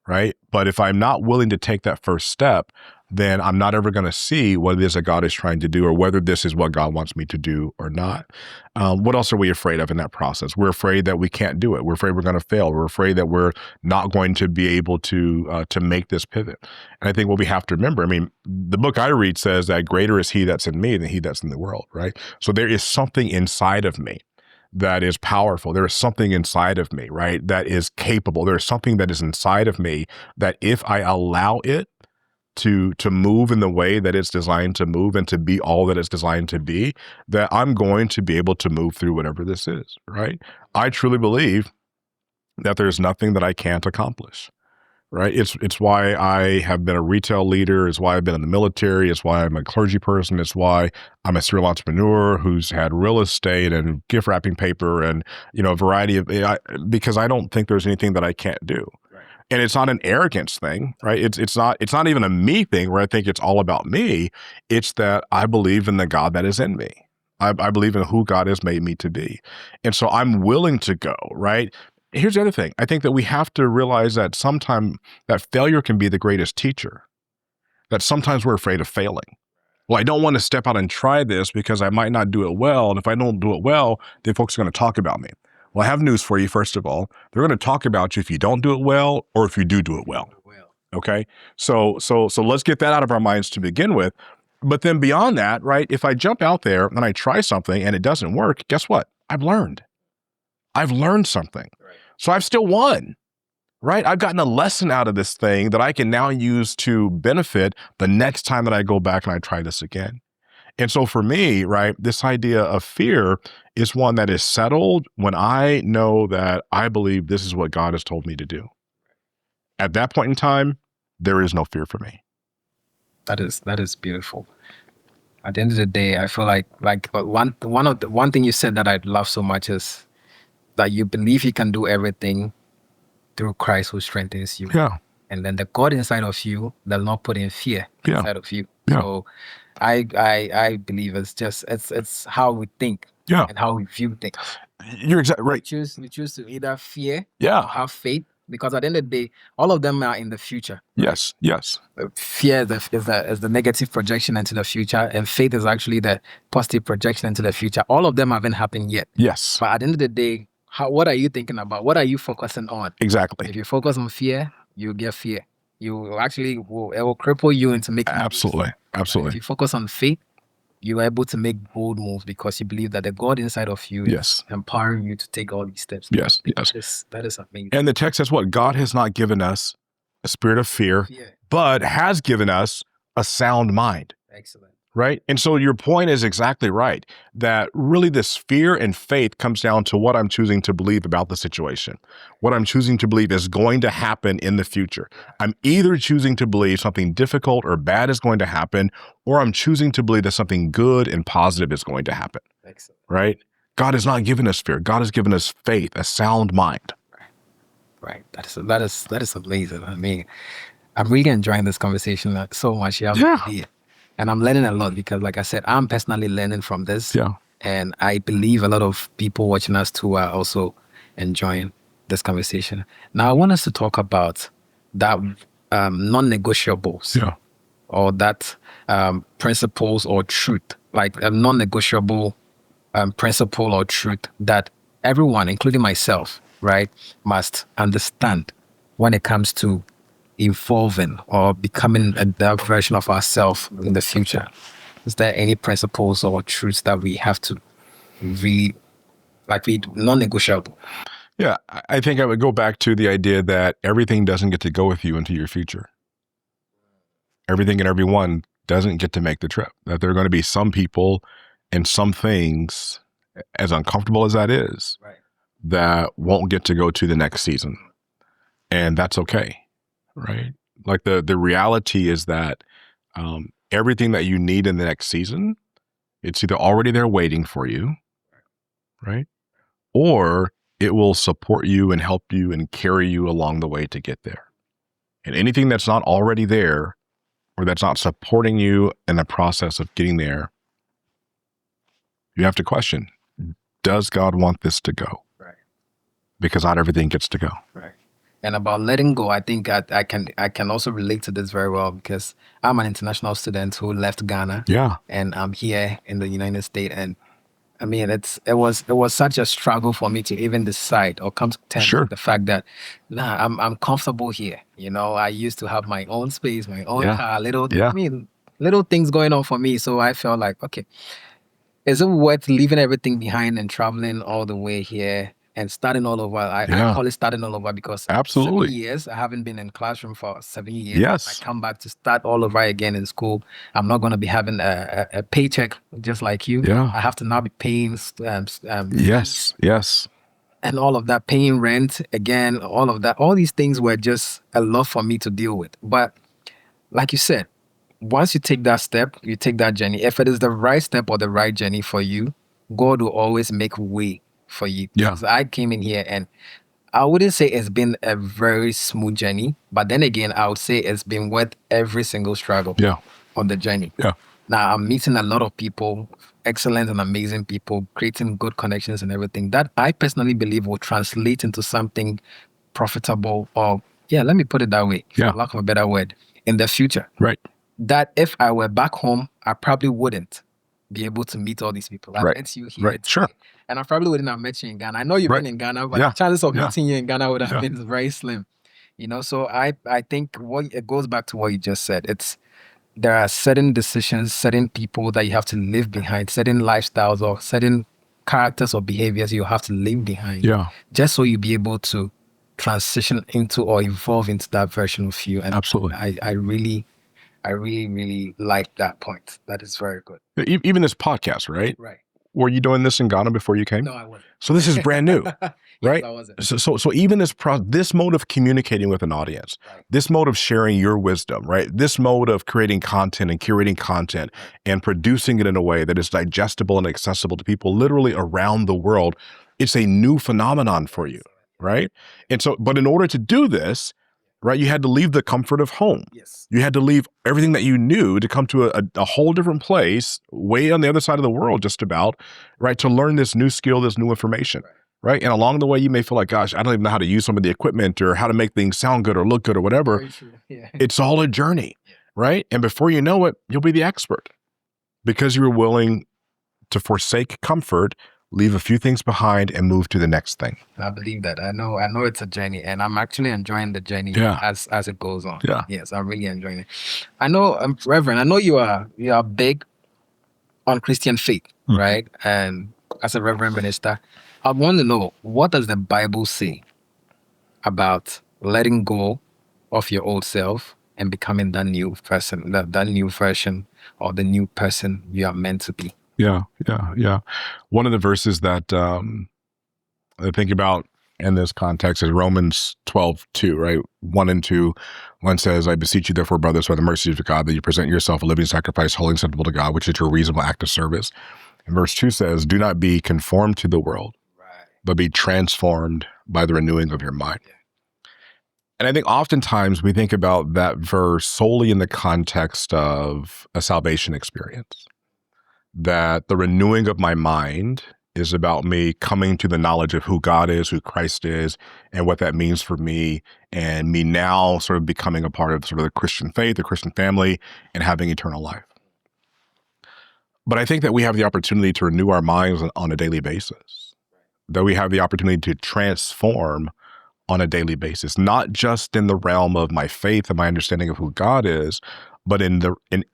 right? But if I'm not willing to take that first step, then I'm not ever going to see what it is that God is trying to do or whether this is what God wants me to do or not. What else are we afraid of in that process? We're afraid that we can't do it. We're afraid we're going to fail. We're afraid that we're not going to be able to make this pivot. And I think what we have to remember, the book I read says that greater is he that's in me than he that's in the world, right? So there is something inside of me that is powerful. There is something inside of me, right, that is capable. There is something that is inside of me that if I allow it to move in the way that it's designed to move and to be all that it's designed to be, that I'm going to be able to move through whatever this is, right? I truly believe that there's nothing that I can't accomplish, right? It's why I have been a retail leader. It's why I've been in the military. It's why I'm a clergy person. It's why I'm a serial entrepreneur who's had real estate and gift wrapping paper and, a variety of, because I don't think there's anything that I can't do. And it's not an arrogance thing, right? It's not even a me thing where I think it's all about me. It's that I believe in the God that is in me. I believe in who God has made me to be. And so I'm willing to go, right? Here's the other thing. I think that we have to realize that sometimes that failure can be the greatest teacher, that sometimes we're afraid of failing. Well, I don't want to step out and try this because I might not do it well. And if I don't do it well, then folks are going to talk about me. Well, I have news for you. First of all, they're going to talk about you if you don't do it well or if you do it well. Okay. So let's get that out of our minds to begin with. But then beyond that, right? If I jump out there and I try something and it doesn't work, guess what? I've learned something. So I've still won, right? I've gotten a lesson out of this thing that I can now use to benefit the next time that I go back and I try this again. And so for me, right, this idea of fear is one that is settled when I know that I believe this is what God has told me to do. At that point in time, there is no fear for me. That is beautiful. At the end of the day, I feel like one thing you said that I love so much is that you believe you can do everything through Christ who strengthens you. Yeah. And then the God inside of you does not put in fear inside of you. Yeah. So I believe it's how we think and how we view things. You're exactly right. We choose to either fear or have faith, because at the end of the day, all of them are in the future. Yes. Fear is the negative projection into the future, and faith is actually the positive projection into the future. All of them haven't happened yet. Yes. But at the end of the day, what are you thinking about? What are you focusing on? Exactly. If you focus on fear, you get fear. It will cripple you into making Absolutely. If you focus on faith, you are able to make bold moves because you believe that the God inside of you is empowering you to take all these steps. Yes. That is amazing. And the text says what? God has not given us a spirit of fear, but has given us a sound mind. Excellent. Right? And so your point is exactly right, that really this fear and faith comes down to what I'm choosing to believe about the situation, what I'm choosing to believe is going to happen in the future. I'm either choosing to believe something difficult or bad is going to happen, or I'm choosing to believe that something good and positive is going to happen. Excellent. Right? God has not given us fear. God has given us faith, a sound mind. Right. That is amazing. I mean, I'm really enjoying this conversation so much. And I'm learning a lot because, like I said, I'm personally learning from this. Yeah. And I believe a lot of people watching us too are also enjoying this conversation. Now, I want us to talk about that non-negotiables. Yeah. Or that principles or truth, like a non-negotiable principle or truth that everyone, including myself, right, must understand when it comes to evolving or becoming that version of ourselves in the future. Is there any principles or truths that we have to really, be non-negotiable? Yeah, I think I would go back to the idea that everything doesn't get to go with you into your future. Everything and everyone doesn't get to make the trip. That there are going to be some people and some things, as uncomfortable as that is, that won't get to go to the next season. And that's okay. Right? Like the reality is that everything that you need in the next season, it's either already there waiting for you, right? Or it will support you and help you and carry you along the way to get there. And anything that's not already there or that's not supporting you in the process of getting there, you have to question, does God want this to go? Right. Because not everything gets to go. Right. And about letting go, I think I can also relate to this very well because I'm an international student who left Ghana. Yeah. And I'm here in the United States. And I mean, it was such a struggle for me to even decide or come to terms with the fact that, I'm comfortable here. I used to have my own space, my own car, little things going on for me. So I felt like, okay, is it worth leaving everything behind and traveling all the way here and starting all over. I call it starting all over because Absolutely. 7 years, I haven't been in classroom for 7 years. Yes. I come back to start all over again in school. I'm not going to be having a paycheck just like you. Yeah. I have to now be paying Yes. Yes. and all of that, paying rent again, all of that. All these things were just a lot for me to deal with. But like you said, once you take that step, you take that journey. If it is the right step or the right journey for you, God will always make way for you. Yeah. Because I came in here and I wouldn't say it's been a very smooth journey, but then again, I would say it's been worth every single struggle Yeah. on the journey. Yeah. Now I'm meeting a lot of people, excellent and amazing people, creating good connections and everything that I personally believe will translate into something profitable, or let me put it that way, Yeah. for lack of a better word, in the future. Right. That if I were back home, I probably wouldn't be able to meet all these people. I Right. met you here. Right. Sure. And I probably wouldn't have met you in Ghana. I know you've Right. been in Ghana, but Yeah. the chances of Yeah. meeting you in Ghana would have Yeah. been very slim. So I think it goes back to what you just said. There are certain decisions, certain people that you have to leave behind, certain lifestyles or certain characters or behaviors you have to leave behind. Yeah. Just so you be able to transition into or evolve into that version of you. And Absolutely. I really, really like that point. That is very good. Even this podcast, right? Right. Were you doing this in Ghana before you came? No, I wasn't. So this is brand new, right? Yes, I wasn't. So even this mode of communicating with an audience, Right. this mode of sharing your wisdom, right? This mode of creating content and curating content and producing it in a way that is digestible and accessible to people literally around the world, it's a new phenomenon for you, right? And so, but in order to do this, right, you had to leave the comfort of home. Yes. You had to leave everything that you knew to come to a whole different place, way on the other side of the world, just about, right, to learn this new skill, this new information, right? And along the way, you may feel like, gosh, I don't even know how to use some of the equipment or how to make things sound good or look good or whatever. Very true. Yeah. It's all a journey, right? And before you know it, you'll be the expert because you were willing to forsake comfort, leave a few things behind, and move to the next thing. I believe that. I know it's a journey, and I'm actually enjoying the journey as it goes on. Yeah. Yes, I'm really enjoying it. I know, Reverend, I know you are big on Christian faith, right? And as a Reverend minister, I want to know, what does the Bible say about letting go of your old self and becoming that new person, that new version, or the new person you are meant to be? Yeah. One of the verses that I think about in this context is Romans 12:2, right? 1 and 2. One says, I beseech you, therefore, brothers, by the mercies of God, that you present yourself a living sacrifice, holy and acceptable to God, which is your reasonable act of service. And verse 2 says, do not be conformed to the world, but be transformed by the renewing of your mind. And I think oftentimes we think about that verse solely in the context of a salvation experience. That the renewing of my mind is about me coming to the knowledge of who God is, who Christ is, and what that means for me, and me now sort of becoming a part of sort of the Christian faith, the Christian family, and having eternal life. But I think that we have the opportunity to renew our minds on a daily basis, that we have the opportunity to transform on a daily basis, not just in the realm of my faith and my understanding of who God is, but in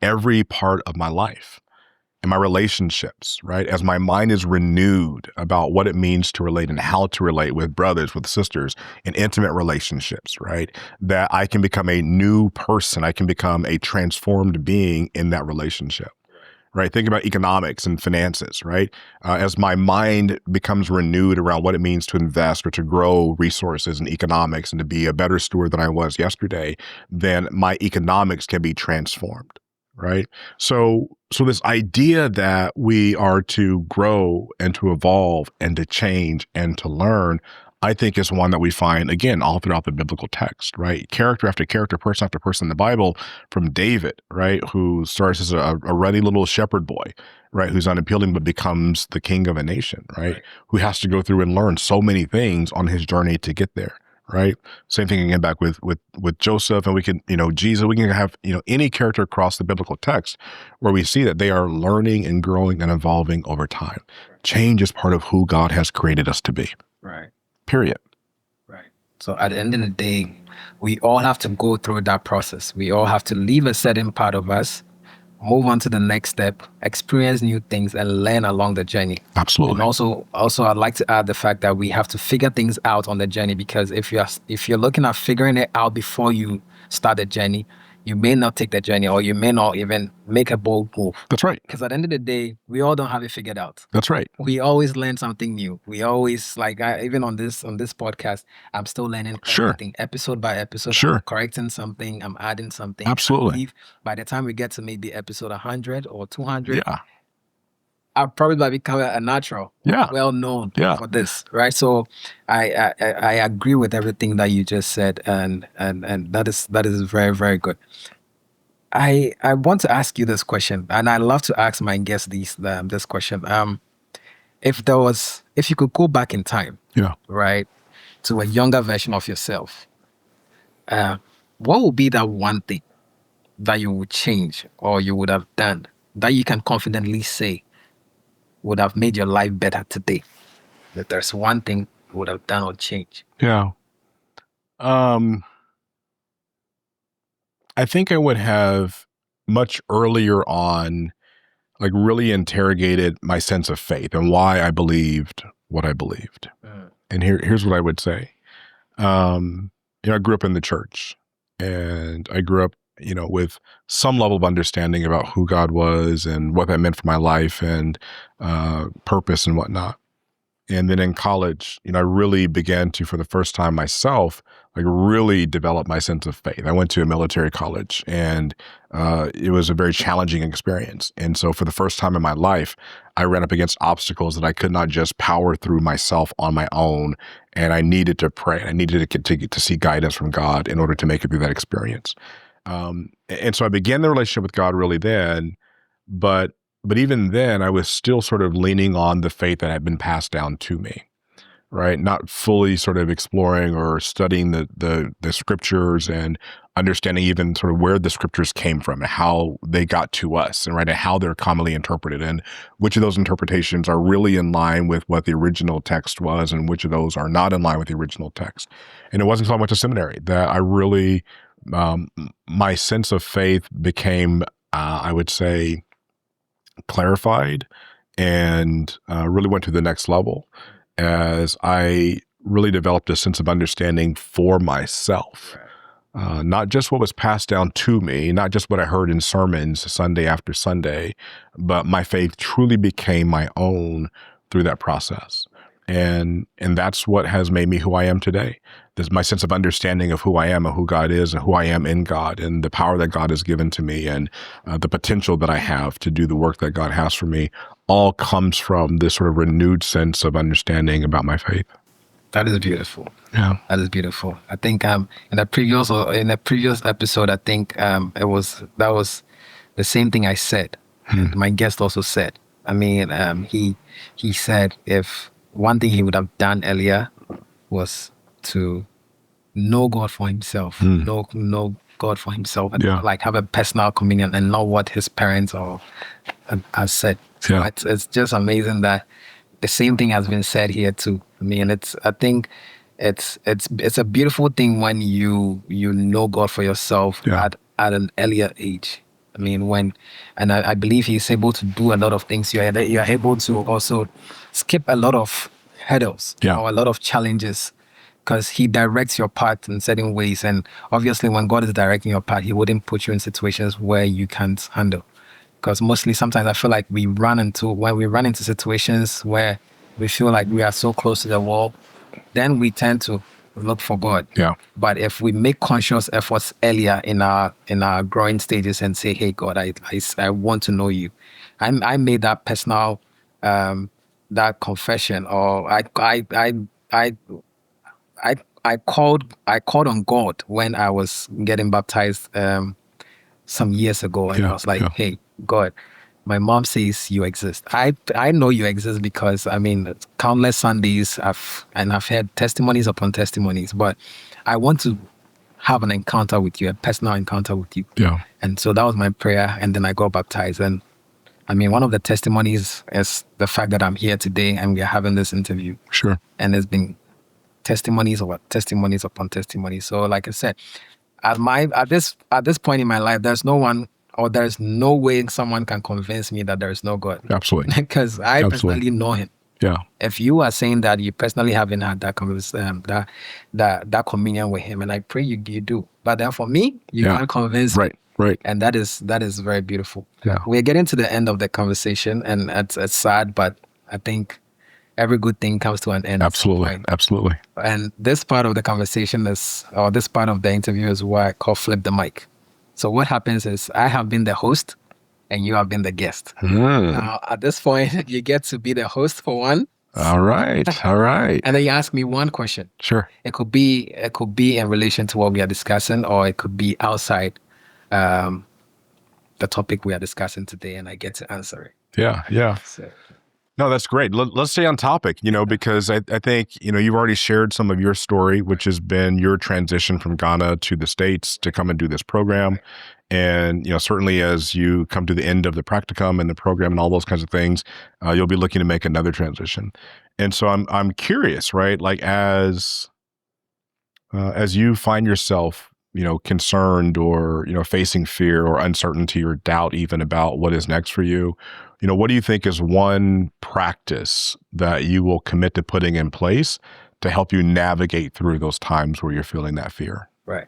every part of my life. In my relationships, right? As my mind is renewed about what it means to relate and how to relate with brothers, with sisters, in intimate relationships, right? That I can become a new person. I can become a transformed being in that relationship, right? Think about economics and finances, right? As my mind becomes renewed around what it means to invest or to grow resources in economics and to be a better steward than I was yesterday, then my economics can be transformed. Right. So this idea that we are to grow and to evolve and to change and to learn, I think is one that we find, again, all throughout the biblical text, right? Character after character, person after person in the Bible, from David, right? Who starts as a ruddy little shepherd boy, right? Who's unappealing, but becomes the king of a nation, right? Who has to go through and learn so many things on his journey to get there. Right. Same thing again back with Joseph, and we can, Jesus, we can have, any character across the biblical text where we see that they are learning and growing and evolving over time. Change is part of who God has created us to be. Right. Period. Right. So at the end of the day, we all have to go through that process. We all have to leave a certain part of us move on to the next step, experience new things, and learn along the journey. Absolutely. And also, I'd like to add the fact that we have to figure things out on the journey, because if you're looking at figuring it out before you start the journey, you may not take the journey, or you may not even make a bold move. That's right. Because at the end of the day, we all don't have it figured out. That's right. We always learn something new. We always, like, even on this podcast, I'm still learning Sure. everything, episode by episode. Sure. I'm correcting something, I'm adding something. Absolutely. I believe by the time we get to maybe episode 100 or 200, Yeah. I'll probably become a natural, Yeah. well known Yeah. for this, right? So I agree with everything that you just said, and that is very, very good. I want to ask you this question, and I love to ask my guests this question. If you could go back in time, Yeah. right, to a younger version of yourself, what would be that one thing that you would change or you would have done that you can confidently say would have made your life better today? That there's one thing you would have done or changed. Yeah. I think I would have much earlier on, like, really interrogated my sense of faith and why I believed what I believed. And here's what I would say. I grew up in the church, and I grew up, with some level of understanding about who God was and what that meant for my life and purpose and whatnot. And then in college, I really began to, for the first time myself, like, really develop my sense of faith. I went to a military college, and it was a very challenging experience. And so for the first time in my life, I ran up against obstacles that I could not just power through myself on my own. And I needed to pray. I needed to see guidance from God in order to make it through that experience. And so I began the relationship with God really then, but even then, I was still sort of leaning on the faith that had been passed down to me, right? Not fully sort of exploring or studying the scriptures and understanding even sort of where the scriptures came from and how they got to us, and right, and how they're commonly interpreted, and which of those interpretations are really in line with what the original text was, and which of those are not in line with the original text. And it wasn't until I went to seminary that I really, my sense of faith became, I would say, clarified, and really went to the next level as I really developed a sense of understanding for myself. Not just what was passed down to me, not just what I heard in sermons Sunday after Sunday, but my faith truly became my own through that process. And that's what has made me who I am today. There's my sense of understanding of who I am and who God is and who I am in God, and the power that God has given to me, and the potential that I have to do the work that God has for me, all comes from this sort of renewed sense of understanding about my faith. That is beautiful. Yeah. That is beautiful. I think in a previous episode, I think that was the same thing I said. My guest also said. I mean, he said if one thing he would have done earlier was to know God for himself, know God for himself, and like have a personal communion, and not what his parents or have said. So it's just amazing that the same thing has been said here too. I mean, I think it's a beautiful thing when you know God for yourself at an earlier age. I mean, I believe he's able to do a lot of things. You're able to also skip a lot of hurdles or a lot of challenges, because he directs your path in certain ways. And obviously, when God is directing your path, he wouldn't put you in situations where you can't handle. Because mostly, sometimes I feel like when we run into situations where we feel like we are so close to the wall, then we tend to look for God. Yeah. But if we make conscious efforts earlier in our growing stages and say, "Hey God, I want to know you," I made that personal that confession, or I called on God when I was getting baptized some years ago, and I was like, "Hey God, my mom says you exist. I know you exist because, I mean, countless Sundays I've heard testimonies upon testimonies, but I want to have an encounter with you, a personal encounter with you." Yeah. And so that was my prayer, and then I got baptized. And I mean, one of the testimonies is the fact that I'm here today and we are having this interview. Sure. And there's been testimonies upon testimonies. So like I said, at this point in my life, there's no one or there's no way someone can convince me that there is no God. Absolutely. Because I Absolutely. personally know him. Yeah. If you are saying that you personally haven't had that that communion with him, and I pray you do, but then for me, you Yeah. can't convince me. Right. And that is very beautiful. Yeah. We're getting to the end of the conversation, and it's sad, but I think every good thing comes to an end. Absolutely. Absolutely. And this part of the conversation or this part of the interview is what I call flip the mic. So what happens is I have been the host and you have been the guest. Now, at this point, you get to be the host for one. All right. And then you ask me one question. Sure. It could be in relation to what we are discussing, or it could be outside the topic we are discussing today, and I get to answer it. Yeah. So. No, that's great. Let's stay on topic, because I think, you've already shared some of your story, which has been your transition from Ghana to the States to come and do this program. And, certainly as you come to the end of the practicum and the program and all those kinds of things, you'll be looking to make another transition. And so I'm curious, right? Like as you find yourself, concerned or, facing fear or uncertainty or doubt even about what is next for you, what do you think is one practice that you will commit to putting in place to help you navigate through those times where you're feeling that fear? Right.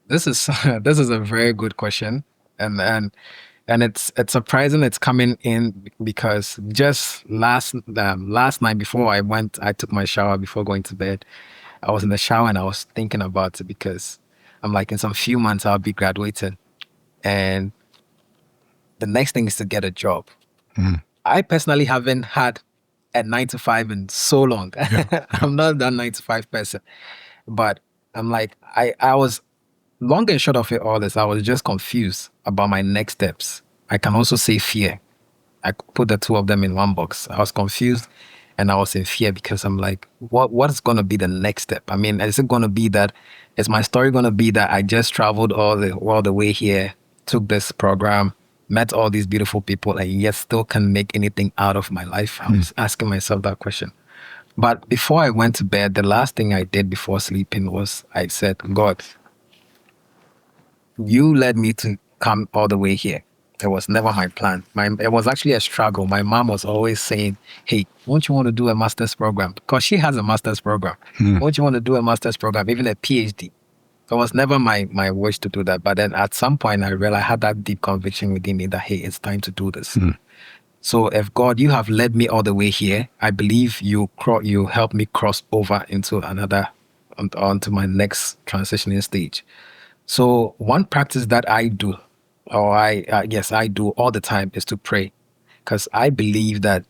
This is a very good question, and it's surprising it's coming in because just last night before I took my shower before going to bed. I was in the shower and I was thinking about it because I'm like, in some few months I'll be graduating, and the next thing is to get a job. I personally haven't had a 9-to-5 in so long. Yeah. I'm not that 9-to-5 person, but I'm like, I was long and short of it all is I was just confused about my next steps. I can also say fear. I put the two of them in one box. I was confused and I was in fear because I'm like, what's going to be the next step? I mean, is it going to be that, is my story going to be that I just traveled all the way here, took this program, met all these beautiful people, and yet still can't make anything out of my life? I was asking myself that question. But before I went to bed, the last thing I did before sleeping was I said, God, you led me to come all the way here. It was never my plan. It was actually a struggle. My mom was always saying, hey, won't you want to do a master's program? Because she has a master's program. Won't you want to do a master's program, even a PhD? It was never my wish to do that. But then at some point, I realized I had that deep conviction within me that, hey, it's time to do this. So if God, you have led me all the way here, I believe you help me cross over into onto my next transitioning stage. So one practice that I do, or I do all the time, is to pray. Because I believe that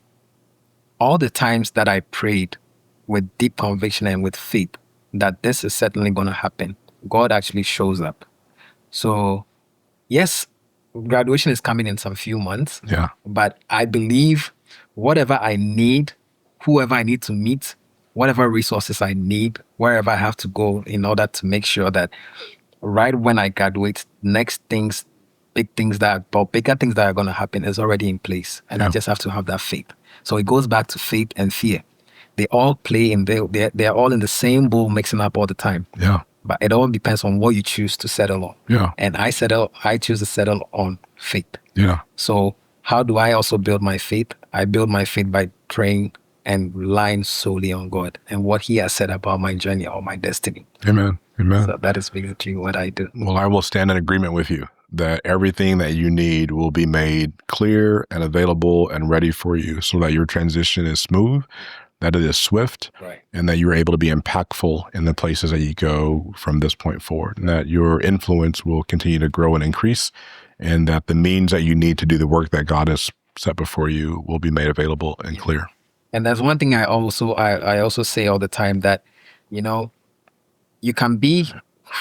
all the times that I prayed with deep conviction and with faith that this is certainly going to happen, God actually shows up. So yes, graduation is coming in some few months. Yeah. But I believe whatever I need, whoever I need to meet, whatever resources I need, wherever I have to go in order to make sure that right when I graduate, bigger things that are going to happen is already in place. And I just have to have that faith. So it goes back to faith and fear. They all play in they're all in the same bowl, mixing up all the time. Yeah. But it all depends on what you choose to settle on. Yeah. And I choose to settle on faith. Yeah. So how do I also build my faith? I build my faith by praying and relying solely on God and what He has said about my journey or my destiny. Amen. So that is basically what I do. Well, I will stand in agreement with you that everything that you need will be made clear and available and ready for you so that your transition is smooth, that it is swift, right, and that you're able to be impactful in the places that you go from this point forward, and that your influence will continue to grow and increase, and that the means that you need to do the work that God has set before you will be made available and clear. And there's one thing I also say all the time, that, you can be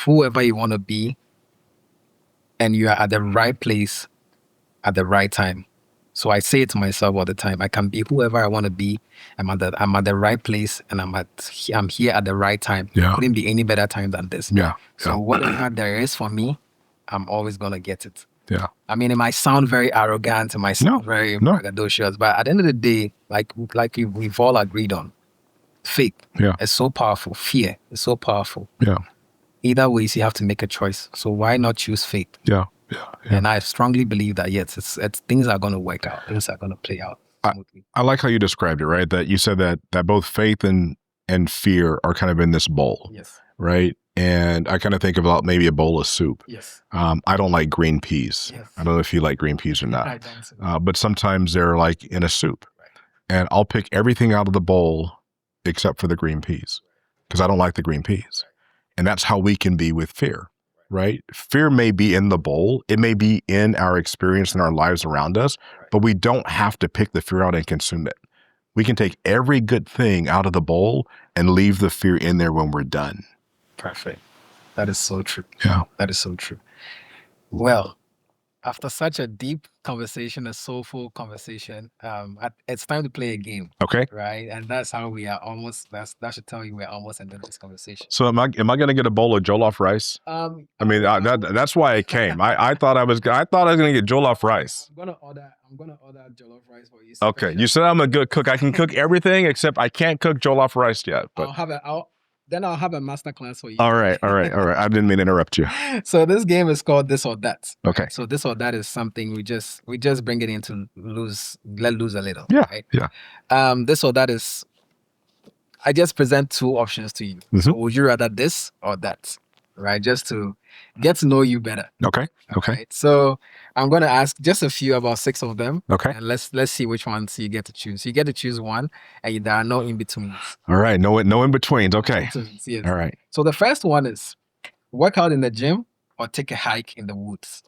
whoever you want to be, and you are at the right place at the right time. So I say it to myself all the time. I can be whoever I want to be. I'm at the right place, and I'm here at the right time. Yeah. Couldn't be any better time than this. Yeah. So whatever there is for me, I'm always gonna get it. Yeah. I mean, it might sound very arrogant, it might sound very braggadocious, but at the end of the day, like we've all agreed on, faith is so powerful. Fear is so powerful. Yeah. Either ways, you have to make a choice. So why not choose faith? Yeah. Yeah. And I strongly believe that yes, it's things are going to work out. Things are going to play out smoothly. I like how you described it, right? That you said that both faith and fear are kind of in this bowl, Yes. right? And I kind of think about maybe a bowl of soup. Yes. I don't like green peas. Yes. I don't know if you like green peas or I not, don't. but sometimes they're like in a soup, and I'll pick everything out of the bowl except for the green peas because I don't like the green peas. And that's how we can be with fear, right? Fear may be in the bowl. It may be in our experience in our lives around us, but we don't have to pick the fear out and consume it. We can take every good thing out of the bowl and leave the fear in there when we're done. Perfect. That is so true. Yeah. That is so true. Well, after such a deep conversation, a soulful conversation, it's time to play a game. Okay. Right? And that's how we are almost, that should tell you we're almost ending this conversation. So am I going to get a bowl of jollof rice? I mean, that's why I came. I thought I was going to get jollof rice. I'm gonna order jollof rice for you. Okay. You said I'm a good cook. I can cook everything except I can't cook jollof rice yet. But I'll have a master class for you. All right. I didn't mean to interrupt you. So this game is called This or That. Okay. So this or that is something we just bring it in to let loose a little. Yeah. Right? Yeah. This or that is, I just present two options to you. Mm-hmm. So would you rather this or that? Right? Just to get to know you better. Okay. Right? So I'm going to ask just a few, about 6 of them. Okay. And let's see which ones you get to choose. You get to choose one, and there are no in-betweens. All right. No in-betweens. Okay. Yes. All right. So the first one is work out in the gym or take a hike in the woods.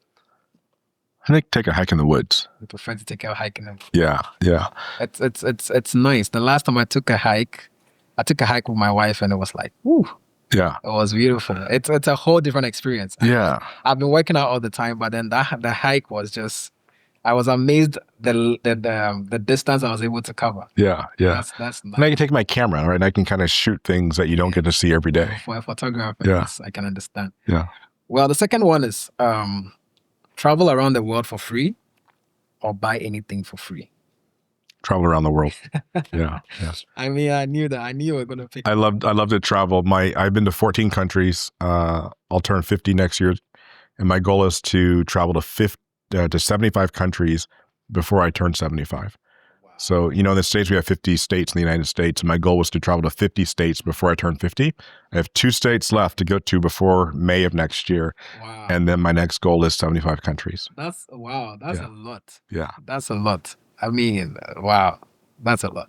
I think take a hike in the woods. I prefer to take a hike in the woods. Yeah. Yeah. It's nice. The last time I took a hike with my wife, and it was like, woo. Yeah. It was beautiful. It's a whole different experience. Yeah. I've been working out all the time, but then the hike was just, I was amazed the distance I was able to cover. Yeah. Yeah. That's nice. And I can take my camera, right? And I can kind of shoot things that you don't get to see every day. For a photographer, Yeah. yes, I can understand. Yeah. Well, the second one is travel around the world for free or buy anything for free. Travel around the world. Yeah. Yes. I mean, I knew you were gonna pick. I love to travel. I've been to 14 countries. I'll turn 50 next year, and my goal is to travel to 75 countries before I turn 75. Wow. So, in the States, we have 50 states in the United States, and my goal was to travel to 50 states before I turn 50. I have 2 states left to go to before May of next year. Wow. And then my next goal is 75 countries. That's a lot. Yeah. That's a lot. I mean, wow, that's a lot.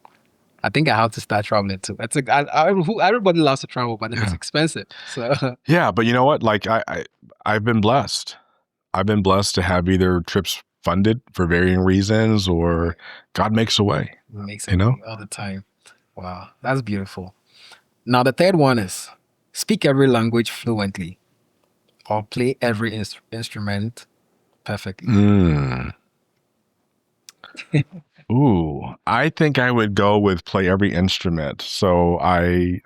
I think I have to start traveling too. It's everybody loves to travel, but it's expensive. So yeah, but you know what? Like I've been blessed. I've been blessed to have either trips funded for varying reasons, or God makes a way. Makes a way all the time. Wow, that's beautiful. Now the third one is speak every language fluently, or play every instrument perfectly. Ooh, I think I would go with play every instrument. So I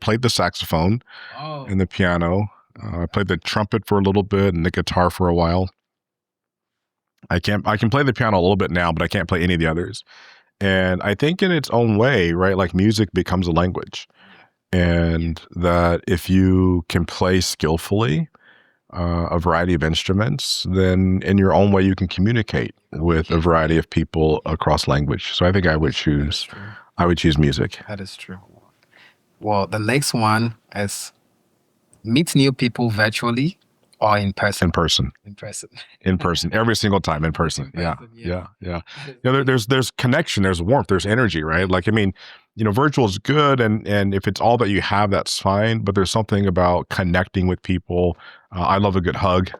played the saxophone and the piano. I played the trumpet for a little bit and the guitar for a while. I can play the piano a little bit now, but I can't play any of the others. And I think in its own way, right, like music becomes a language. And that if you can play skillfully a variety of instruments, then in your own way you can communicate with a variety of people across language. So I think I would choose music. That is true. Well, the next one is meet new people virtually or in person. In person. Every single time in person. Yeah. There's connection, there's warmth, there's energy, right? Like, I mean, virtual is good, and if it's all that you have, that's fine. But there's something about connecting with people. I love a good hug.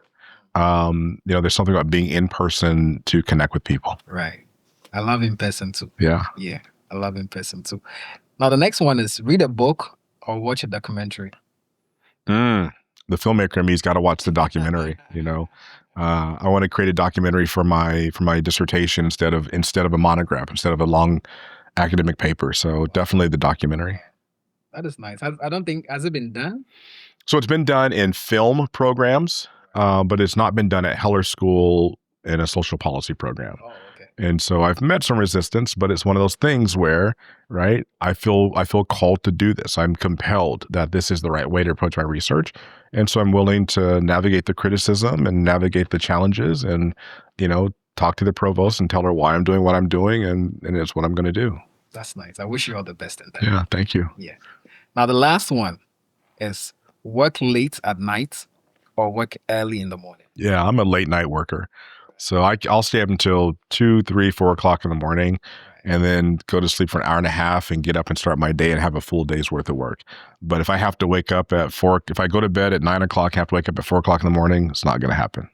There's something about being in person to connect with people. Right. I love in person too. Yeah. Yeah. I love in person too. Now the next one is read a book or watch a documentary. The filmmaker in me's got to watch the documentary. I want to create a documentary for my dissertation instead of a monograph, instead of a long academic paper. So definitely the documentary. That is nice. I don't think, has it been done? So it's been done in film programs, but it's not been done at Heller School in a social policy program. And so I've met some resistance, but it's one of those things where, right, I feel called to do this. I'm compelled that this is the right way to approach my research. And so I'm willing to navigate the criticism and navigate the challenges and, talk to the provost and tell her why I'm doing what I'm doing, and it's what I'm going to do. That's nice. I wish you all the best in that. Yeah, thank you. Yeah. Now, the last one is work late at night or work early in the morning. Yeah, I'm a late night worker. So I'll stay up until 2, 3, 4 o'clock in the morning and then go to sleep for an hour and a half and get up and start my day and have a full day's worth of work. But if I have to wake up at 4, if I go to bed at 9 o'clock, have to wake up at 4 o'clock in the morning, it's not going to happen.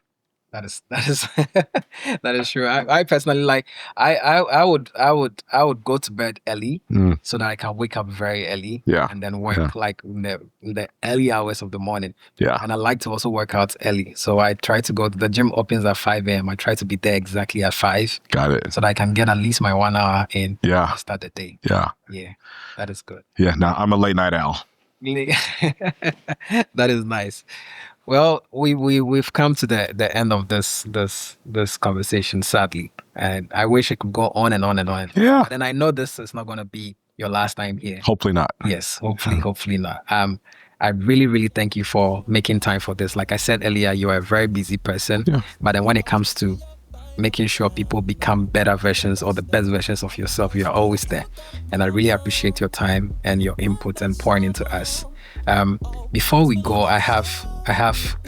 That is that is true. I personally I would go to bed early so that I can wake up very early and then work like in the early hours of the morning. Yeah. And I like to also work out early. So I try to go to the gym opens at 5 a.m. I try to be there exactly at 5. Got it. So that I can get at least my 1 hour in and start the day. Yeah. Yeah. That is good. Yeah. No, I'm a late night owl. That is nice. Well, we've come to the end of this conversation, sadly, and I wish it could go on and on and on. Yeah. And I know this is not going to be your last time here. Hopefully not. Yes, hopefully not. I really, really thank you for making time for this. Like I said earlier, you are a very busy person, but then when it comes to making sure people become better versions or the best versions of yourself, you're always there. And I really appreciate your time and your input and pouring into us. Before we go, I have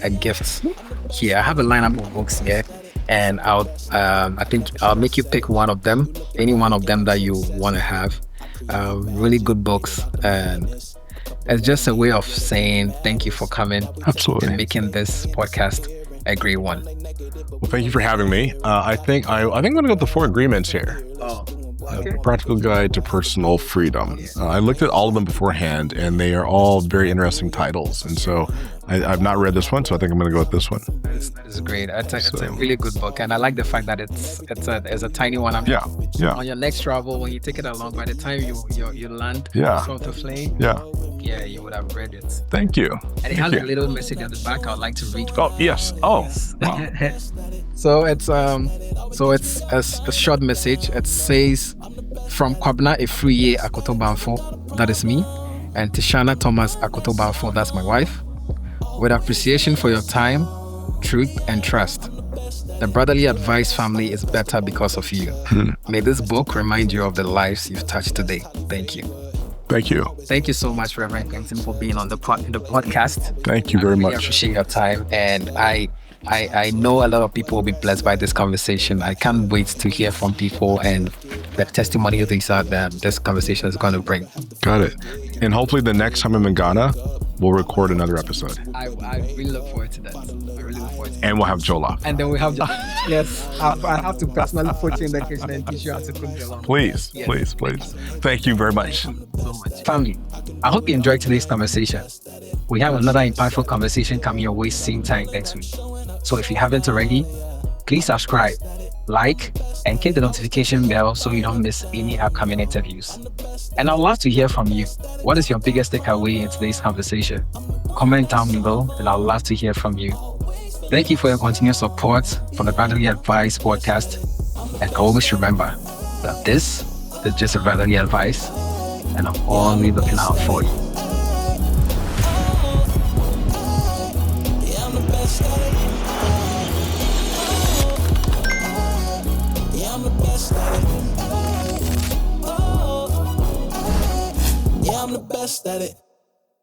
a gift here. I have a lineup of books here, and I think I'll make you pick one of them, any one of them that you want to have. Really good books, and it's just a way of saying thank you for coming. Absolutely. And making this podcast a great one. Well, thank you for having me. I think I'm going to go with the 4 agreements here. Oh. Okay. Practical Guide to Personal Freedom. I looked at all of them beforehand, and they are all very interesting titles. And so I've not read this one, so I think I'm going to go with this one. That is great. It's a really good book, and I like the fact that it's a tiny one. Yeah. On your next travel, when you take it along, by the time you land from the plane, you would have read it. Thank you. And it has a little message at the back I'd like to read. Oh yes. Oh. Wow. So it's a short message. It says, from Kwabna Efriye Akoto Banfo, that is me, and Tishana Thomas Akoto Banfo, that's my wife. With appreciation for your time, truth, and trust, the Brotherly Advice family is better because of you. May this book remind you of the lives you've touched today. Thank you. Thank you. Thank you so much, Rev Quentin, for being on the podcast. Thank you very much. I appreciate your time, and I know a lot of people will be blessed by this conversation. I can't wait to hear from people and the testimony that this conversation is going to bring. Got it. And hopefully the next time I'm in Ghana, we'll record another episode. I really look forward to that. I really look forward to that. And we'll have Jola. And then we have yes. I have to personally put you in the kitchen and teach you how to cook Jola. Please. Thank you very much. Thank you so much. Family, I hope you enjoyed today's conversation. We have another impactful conversation coming your way same time next week. So if you haven't already, please subscribe, like, and click the notification bell so you don't miss any upcoming interviews. And I'd love to hear from you. What is your biggest takeaway in today's conversation? Comment down below, and I'd love to hear from you. Thank you for your continued support for the Brotherly Advice podcast. And always remember that this is just a brotherly advice, and I'm only looking out for you. I'm the best at it.